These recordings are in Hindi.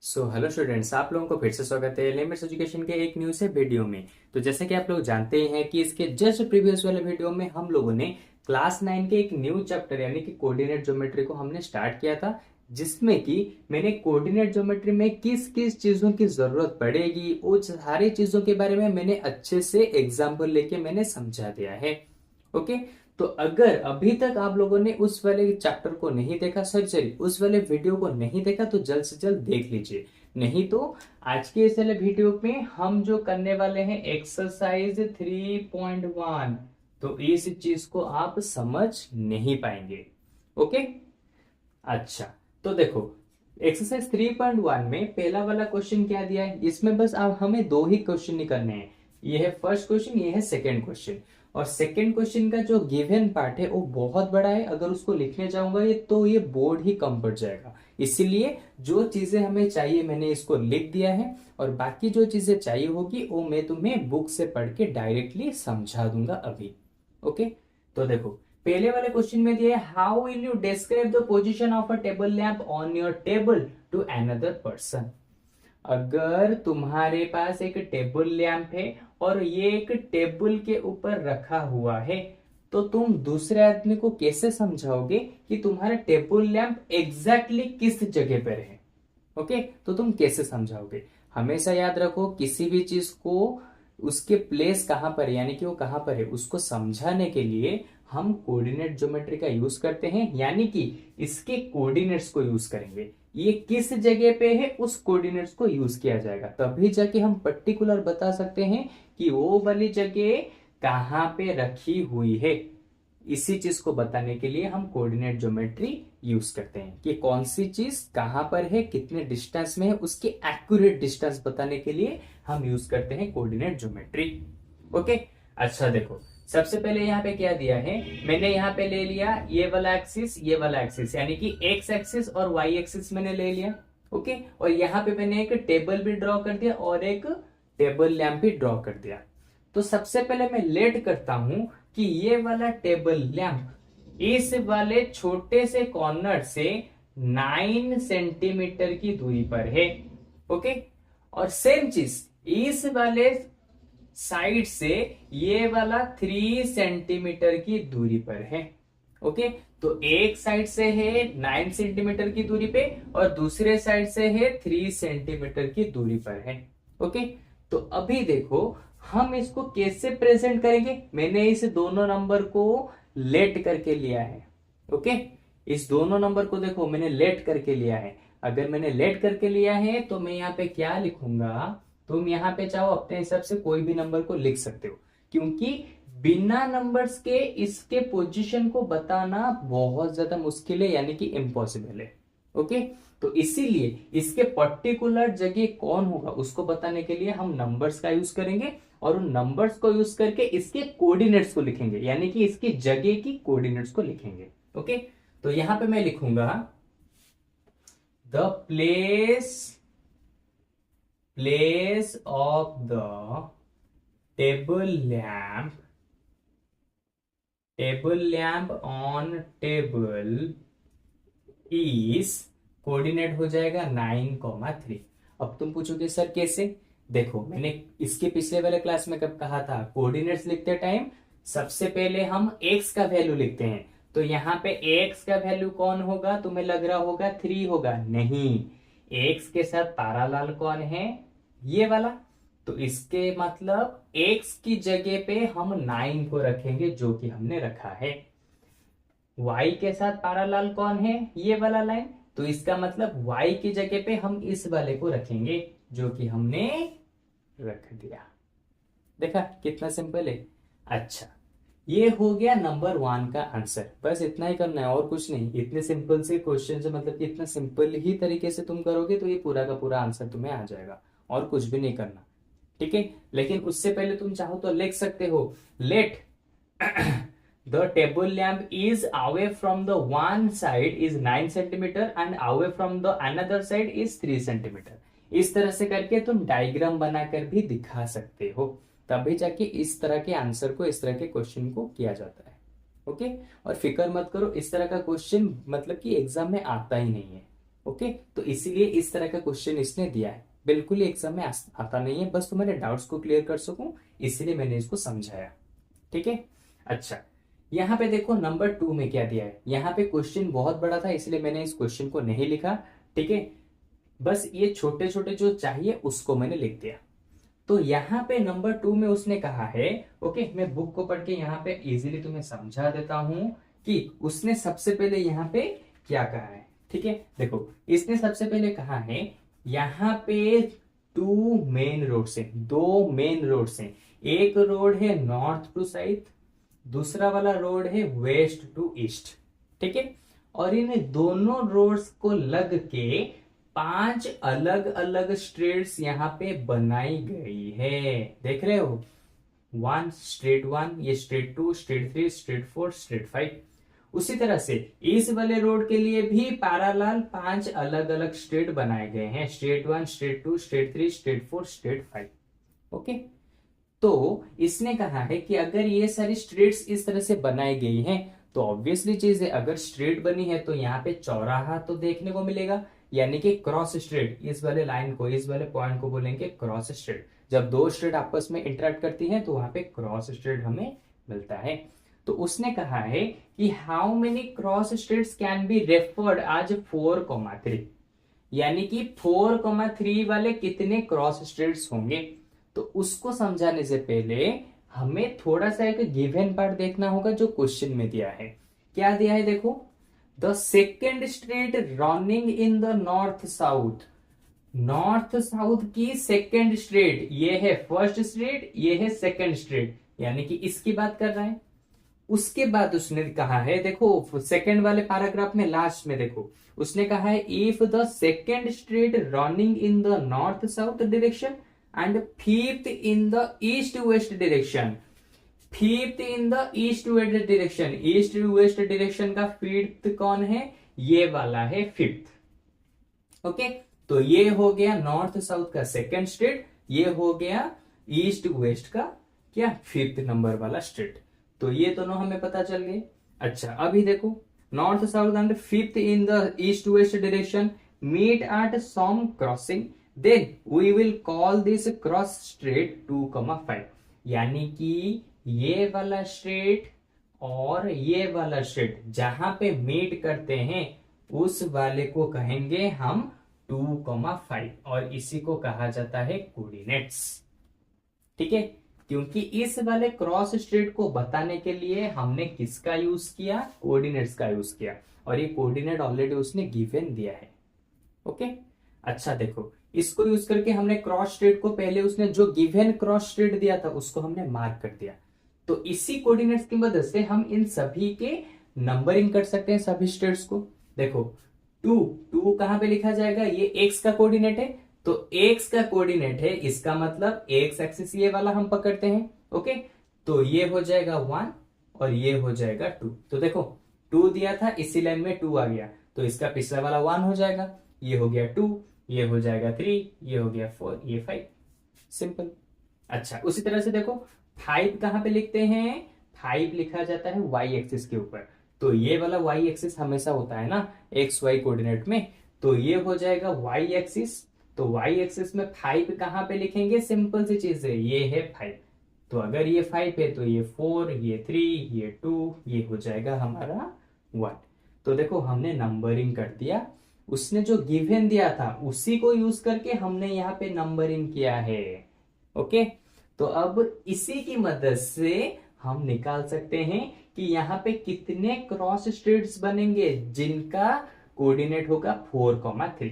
हेलो स्टूडेंट्स, आप लोगों को फिर से स्वागत है लेमर्स एजुकेशन के एक न्यू से वीडियो में। तो जैसे कि आप लोग जानते ही हैं कि इसके जस्ट प्रीवियस वाले वीडियो में हम लोगों ने क्लास 9 के एक न्यू चैप्टर यानी कि कोऑर्डिनेट ज्योमेट्री को हमने स्टार्ट किया था, जिसमें कि मैंने कोऑर्डिनेट ज्योमेट्री में किस किस चीजों की जरूरत पड़ेगी वो सारी चीजों के बारे में मैंने अच्छे से एग्जाम्पल लेके मैंने समझा दिया है। ओके। तो अगर अभी तक आप लोगों ने उस वाले चैप्टर को नहीं देखा, सॉरी उस वाले वीडियो को नहीं देखा, तो जल्द से जल्द देख लीजिए। नहीं तो आज के इस वाले वीडियो में हम जो करने वाले हैं एक्सरसाइज 3.1, तो इस चीज को आप समझ नहीं पाएंगे। ओके। अच्छा, तो देखो एक्सरसाइज 3.1 में पहला वाला क्वेश्चन क्या दिया है, इसमें बस अब हमें दो ही क्वेश्चन ही करने हैं। ये है फर्स्ट क्वेश्चन, ये है सेकंड क्वेश्चन। और सेकंड क्वेश्चन का जो गिवन पार्ट है वो बहुत बड़ा है, अगर उसको लिखने जाऊंगा ये तो ये बोर्ड ही कम पड़ जाएगा। इसीलिए जो चीजें हमें चाहिए मैंने इसको लिख दिया है, और बाकी जो चीजें चाहिए होगी वो मैं तुम्हें बुक से पढ़ के डायरेक्टली समझा दूंगा अभी। ओके। तो देखो पहले वाले क्वेश्चन में दिया है, how will you describe the position of a table lamp on your table to another person. अगर तुम्हारे पास एक टेबल लैंप है और ये एक टेबल के ऊपर रखा हुआ है, तो तुम दूसरे आदमी को कैसे समझाओगे कि तुम्हारा टेबल लैंप एग्जैक्टली किस जगह पर है। ओके। तो तुम कैसे समझाओगे, हमेशा याद रखो किसी भी चीज को उसके प्लेस कहां पर है यानी कि वो कहां पर है उसको समझाने के लिए हम कोऑर्डिनेट ज्योमेट्री का यूज करते हैं, यानी कि इसके कोऑर्डिनेट्स को यूज करेंगे। ये किस जगह पे है उस कोऑर्डिनेट्स को यूज किया जाएगा, तभी जाके हम पर्टिकुलर बता सकते हैं कि वो वाली जगह कहां पे रखी हुई है। इसी चीज को बताने के लिए हम कोऑर्डिनेट ज्योमेट्री यूज करते हैं कि कौन सी चीज कहां पर है, कितने डिस्टेंस में है, उसकी एक्यूरेट डिस्टेंस बताने के लिए हम यूज करते हैं कोऑर्डिनेट ज्योमेट्री। ओके। अच्छा देखो, सबसे पहले यहाँ पे क्या दिया है, मैंने यहाँ पे ले लिया ये वाला एक्सिस, ये वाला एक्सिस यानी कि एक्स एक्सिस और वाई एक्सिस मैंने ले लिया। ओके। और यहाँ पे मैंने एक टेबल भी ड्रॉ कर दिया और एक टेबल लैंप भी ड्रॉ कर दिया। तो सबसे पहले मैं लेट करता हूं कि ये वाला टेबल लैंप इस वाले छोटे से कॉर्नर से 9 सेंटीमीटर की दूरी पर है। ओके। और सेम चीज इस वाले साइड से ये वाला 3 सेंटीमीटर की दूरी पर है। ओके। तो एक साइड से है 9 सेंटीमीटर की दूरी पे और दूसरे साइड से है 3 सेंटीमीटर की दूरी पर है। ओके। तो अभी देखो हम इसको कैसे प्रेजेंट करेंगे, मैंने इस दोनों नंबर को लेट करके लिया है। ओके। इस दोनों नंबर को देखो मैंने लेट करके लिया है। अगर मैंने लेट करके लिया है तो मैं यहाँ पे क्या लिखूंगा, तुम यहाँ पे चाहो अपने हिसाब से कोई भी नंबर को लिख सकते हो, क्योंकि बिना नंबर्स के इसके पोजीशन को बताना बहुत ज्यादा मुश्किल है यानी कि इम्पॉसिबल है। ओके। तो इसीलिए इसके पर्टिकुलर जगह कौन होगा उसको बताने के लिए हम नंबर्स का यूज करेंगे, और उन नंबर्स को यूज करके इसके कोऑर्डिनेट्स को लिखेंगे यानी कि इसकी जगह की कोऑर्डिनेट्स को लिखेंगे। ओके। तो यहां पे मैं लिखूंगा the place of the table lamp on table is, coordinate हो जाएगा 9,3। अब तुम पूछोगे सर कैसे, देखो मैंने इसके पिछले वाले क्लास में कब कहा था, कोऑर्डिनेट्स लिखते टाइम सबसे पहले हम x का वैल्यू लिखते हैं। तो यहाँ पे x का वैल्यू कौन होगा, तुम्हें लग रहा होगा 3 होगा, नहीं, x के साथ पैरेलल कौन है, ये वाला। तो इसके मतलब x की जगह पे हम 9 को रखेंगे जो कि हमने रखा है। y के साथ पैरेलल कौन है, ये वाला लाइन, तो इसका मतलब y की जगह पे हम इस वाले को रखेंगे जो कि हमने रख दिया। देखा कितना सिंपल है। अच्छा, ये हो गया नंबर 1 का आंसर, बस इतना ही करना है और कुछ नहीं। इतने सिंपल से क्वेश्चन से मतलब इतना सिंपल ही तरीके से तुम करोगे तो ये पूरा का पूरा आंसर तुम्हें आ जाएगा, और कुछ भी नहीं करना। ठीक है। लेकिन उससे पहले तुम चाहो तो लिख सकते हो, late the table lamp is away from the one side is 9 centimeter and away from the another side is 3 centimeter। इस तरह से करके तुम डायग्राम बनाकर भी दिखा सकते हो, तभी जाके इस तरह के आंसर को, इस तरह के क्वेश्चन को किया जाता है। ओके। और फिक्र मत करो, इस तरह का क्वेश्चन मतलब कि एग्जाम में आता ही नहीं है। ओके, तो इसीलिए इस तरह का क्वेश्चन इसने दिया है। बिल्कुल ही एग्जाम में आता नहीं है, बस तुम्हारे डाउट्स को क्लियर कर सकूं इसीलिए मैंने इसको समझाया। ठीक है। अच्छा, यहाँ पे देखो नंबर 2 में क्या दिया है। यहाँ पे क्वेश्चन बहुत बड़ा था इसलिए मैंने इस क्वेश्चन को नहीं लिखा। ठीक है, बस ये छोटे छोटे जो चाहिए उसको मैंने लिख दिया। तो यहाँ पे नंबर 2 में उसने कहा है, ओके मैं बुक को पढ़ के यहाँ पे इजीली तुम्हें समझा देता हूं कि उसने सबसे पहले यहाँ पे क्या कहा है। ठीक है, देखो इसने सबसे पहले कहा है यहाँ पे 2 मेन रोड से, 2 मेन रोड से, एक रोड है नॉर्थ टू साउथ, दूसरा वाला रोड है वेस्ट टू ईस्ट। ठीक है, और इन दोनों रोड्स को लग के 5 अलग अलग स्ट्रीट्स यहाँ पे बनाई गई है। देख रहे हो, 1 स्ट्रीट 1, ये स्ट्रीट 2, स्ट्रीट 3, स्ट्रीट 4, स्ट्रीट 5। उसी तरह से इस वाले रोड के लिए भी पैरेलल 5 अलग अलग स्ट्रीट बनाए गए हैं, street 1, street 2, street 3, street 4, street 5। Okay, तो इसने कहा है कि अगर ये सारी स्ट्रीट्स इस तरह से बनाई गई हैं तो ऑब्वियसली चीज है, अगर स्ट्रीट बनी है तो यहाँ पे चौराहा तो देखने को मिलेगा, यानी कि क्रॉस स्ट्रीट। इस वाले लाइन को, इस वाले पॉइंट को बोलेंगे क्रॉस स्ट्रीट। जब दो स्ट्रीट आपस में इंटरेक्ट करती हैं तो वहां पे क्रॉस स्ट्रीट हमें मिलता है। तो उसने कहा है कि how many cross streets can be referred as 4,3, यानी कि 4,3 वाले कितने क्रॉस स्ट्रीट्स होंगे। तो उसको समझाने से पहले हमें थोड़ा सा एक गिवन पार्ट देखना होगा जो क्वेश्चन में दिया है। क्या दिया है देखो, the second street running in the north south, north south की सेकेंड स्ट्रीट, ये है फर्स्ट स्ट्रीट, ये है सेकेंड स्ट्रीट, यानी कि इसकी बात कर रहा है। उसके बाद उसने कहा है, देखो सेकेंड वाले पैराग्राफ में लास्ट में देखो उसने कहा है, if the second street running in the north south direction and fifth in the east west direction, fifth in the east west direction, east west direction का फिफ्थ कौन है, ये वाला है फिफ्थ। ओके, तो ये हो गया नॉर्थ साउथ का सेकेंड स्ट्रीट, ये हो गया ईस्ट वेस्ट का क्या, फिफ्थ नंबर वाला स्ट्रीट। तो ये दोनों हमें पता चल गए। अच्छा, अभी देखो north south and fifth in the east west direction meet at some crossing, then we will call this cross straight 2,5, यानी कि ये वाला स्ट्रेट और ये वाला स्ट्रेट जहां पे मीट करते हैं उस वाले को कहेंगे हम 2,5, और इसी को कहा जाता है कोऑर्डिनेट्स। ठीक है, क्योंकि इस वाले क्रॉस स्ट्रेट को बताने के लिए हमने किसका यूज किया, कोऑर्डिनेट्स का यूज किया, और ये कोऑर्डिनेट ऑलरेडी उसने गिवन दिया है। ओके, अच्छा देखो इसको यूज करके हमने क्रॉस स्ट्रेट को, पहले उसने जो गिवन क्रॉस स्ट्रेट दिया था उसको हमने मार्क कर दिया। तो इसी कोऑर्डिनेट्स की मदद से हम इन सभी के नंबरिंग कर सकते हैं, सभी स्ट्रेट्स को। देखो 2 कहां पे लिखा जाएगा, ये x का कोऑर्डिनेट है, तो x का कोऑर्डिनेट है, इसका मतलब x एक्सिस ये वाला हम पकड़ते हैं। ओके, तो ये हो जाएगा 1 और ये हो जाएगा 2। तो देखो 2 दिया था, इसी लाइन में 2 आ गया, तो इसका पिछला वाला 1 हो जाएगा, ये हो गया 2, ये हो जाएगा 3, ये हो गया 4, ये 5, सिंपल। अच्छा, उसी तरह से देखो 5 कहां पे लिखते हैं, 5 लिखा जाता है y एक्सिस के ऊपर, तो ये वाला y एक्सिस हमेशा होता है ना एक्स वाई कोऑर्डिनेट में, तो ये हो जाएगा y एक्सिस। तो y एक्सिस में 5 कहां पे लिखेंगे, सिंपल सी चीज है, ये है 5, तो अगर ये 5 है तो ये 4, ये 3, ये 2, ये हो जाएगा हमारा 1। तो देखो हमने नंबरिंग कर दिया, उसने जो गिवन दिया था उसी को यूज करके हमने यहाँ पे नंबरिंग किया है। ओके, तो अब इसी की मदद से हम निकाल सकते हैं कि यहाँ पे कितने क्रॉस स्ट्रेट्स बनेंगे जिनका कोऑर्डिनेट होगा 4,3।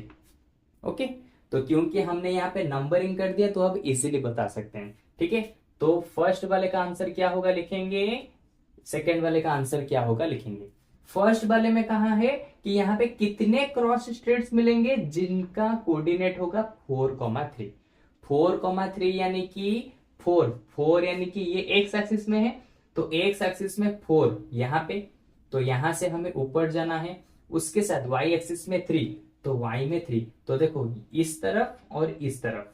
ओके, तो क्योंकि हमने यहाँ पे नंबरिंग कर दिया तो अब इजीली बता सकते हैं। ठीक है, तो फर्स्ट वाले का आंसर क्या होगा लिखेंगे, सेकेंड वाले का आंसर क्या होगा लिखेंगे। फर्स्ट वाले में कहा है कि यहाँ पे कितने क्रॉस स्ट्रेट्स मिलेंगे जिनका कोऑर्डिनेट होगा 4,3। 4,3 यानी कि 4 यानी कि ये एक्स एक्सिस में है, तो एक्स एक्सिस में 4 यहाँ पे, तो यहां से हमें ऊपर जाना है। उसके साथ वाई एक्सिस में 3, तो वाई में 3, तो देखो इस तरफ और इस तरफ,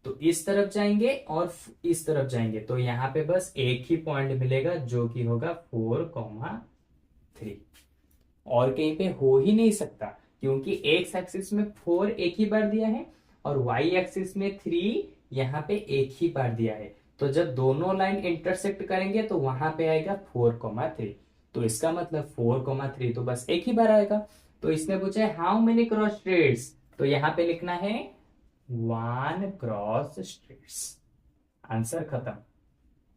तो इस तरफ जाएंगे और इस तरफ जाएंगे, तो यहाँ पे बस एक ही पॉइंट मिलेगा जो कि होगा 4,3, और कहीं पे हो ही नहीं सकता, क्योंकि एक्स एक्सिस में 4 एक ही बार दिया है और वाई एक्सिस में 3 यहाँ पे एक ही बार दिया है। तो जब दोनों लाइन इंटरसेक्ट करेंगे तो वहां पे आएगा 4,3। तो इसका मतलब 4,3 तो बस एक ही बार आएगा। तो इसने पूछा है हाउ मेनी क्रॉस स्ट्रेट्स, तो यहाँ पे लिखना है 1 क्रॉस स्ट्रेट्स। आंसर खत्म।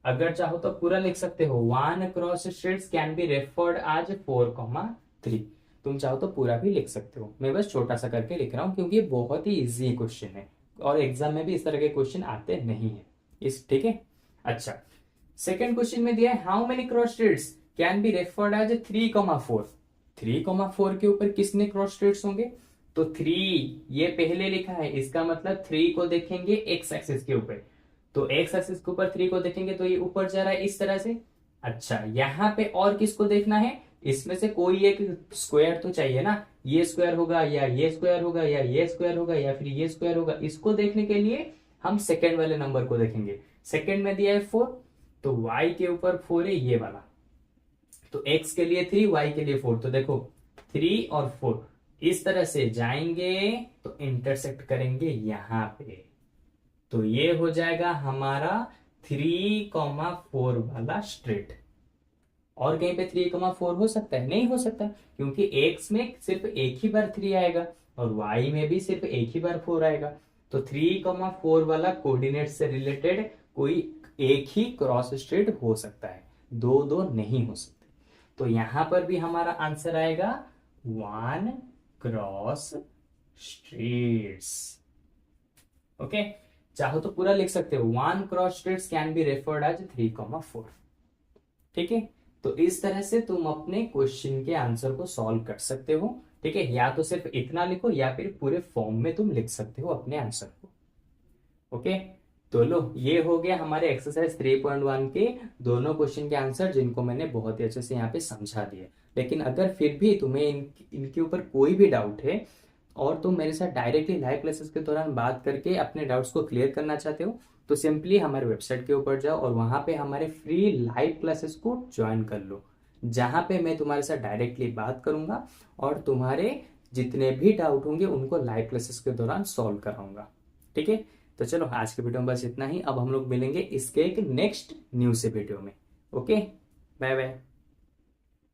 अगर चाहो तो पूरा लिख सकते हो, 1 cross straights can be referred as 4,3। तुम चाहो तो पूरा भी लिख सकते हो, मैं बस छोटा सा करके लिख रहा हूं क्योंकि ये बहुत ही इजी क्वेश्चन है और एग्जाम में भी इस तरह के क्वेश्चन आते नहीं है इस, ठीक है। अच्छा, सेकंड क्वेश्चन में दिया है how many cross straights can be referred as 3,4। 3,4 के ऊपर किसने क्रॉस स्ट्रेट्स होंगे, तो 3 ये पहले लिखा है, इसका मतलब 3 को देखेंगे एक्स एक्सिस के ऊपर, तो एक्स एक्सिस के ऊपर 3 को देखेंगे तो ये ऊपर जा रहा है इस तरह से। अच्छा, यहाँ पे और किसको देखना है, इसमें से कोई एक स्क्वायर तो चाहिए ना, ये स्क्वायर होगा या ये स्क्वायर होगा या ये स्क्वायर होगा या फिर ये स्क्वायर होगा। इसको देखने के लिए हम सेकेंड वाले नंबर को देखेंगे। सेकेंड में दिया है 4, तो y के ऊपर 4 है ये वाला, तो x के लिए 3, y के लिए 4। तो देखो 3 और 4 इस तरह से जाएंगे तो इंटरसेक्ट करेंगे यहां पे, तो ये हो जाएगा हमारा 3,4 वाला स्ट्रेट। और कहीं पे 3,4 हो सकता है, नहीं हो सकता, क्योंकि x में सिर्फ एक ही बार 3 आएगा और y में भी सिर्फ एक ही बार 4 आएगा। तो 3,4 वाला कोऑर्डिनेट से रिलेटेड कोई एक ही क्रॉस स्ट्रेट हो सकता है, दो दो नहीं हो सकते। तो यहां पर भी हमारा आंसर आएगा 1 क्रॉस स्ट्रेट्स। ओके, चाहो तो पूरा लिख सकते हो, 1 cross straights can be referred as 3,4। ठीक है, तो इस तरह से तुम अपने क्वेश्चन के आंसर को सॉल्व कर सकते हो। ठीक है, या तो सिर्फ इतना लिखो या फिर पूरे फॉर्म में तुम लिख सकते हो अपने आंसर को। ओके, तो लो ये हो गया हमारे एक्सरसाइज 3.1 के दोनों क्वेश्चन के आंसर, जिनको मैंने बहुत ही अच्छे से यहाँ पे समझा दिया। लेकिन अगर फिर भी तुम्हें इनके ऊपर कोई भी डाउट है और तुम मेरे साथ डायरेक्टली लाइव क्लासेस के दौरान बात करके अपने डाउट्स को क्लियर करना चाहते हो, तो सिंपली हमारे वेबसाइट के ऊपर जाओ और वहां पे हमारे फ्री लाइव क्लासेस को ज्वाइन कर लो, जहां पे मैं तुम्हारे साथ डायरेक्टली बात करूंगा और तुम्हारे जितने भी डाउट होंगे उनको लाइव क्लासेस के दौरान सॉल्व कराऊंगा। ठीक है, तो चलो आज के वीडियो में बस इतना ही। अब हम लोग मिलेंगे इसके एक नेक्स्ट न्यू से वीडियो में। Okay, bye bye.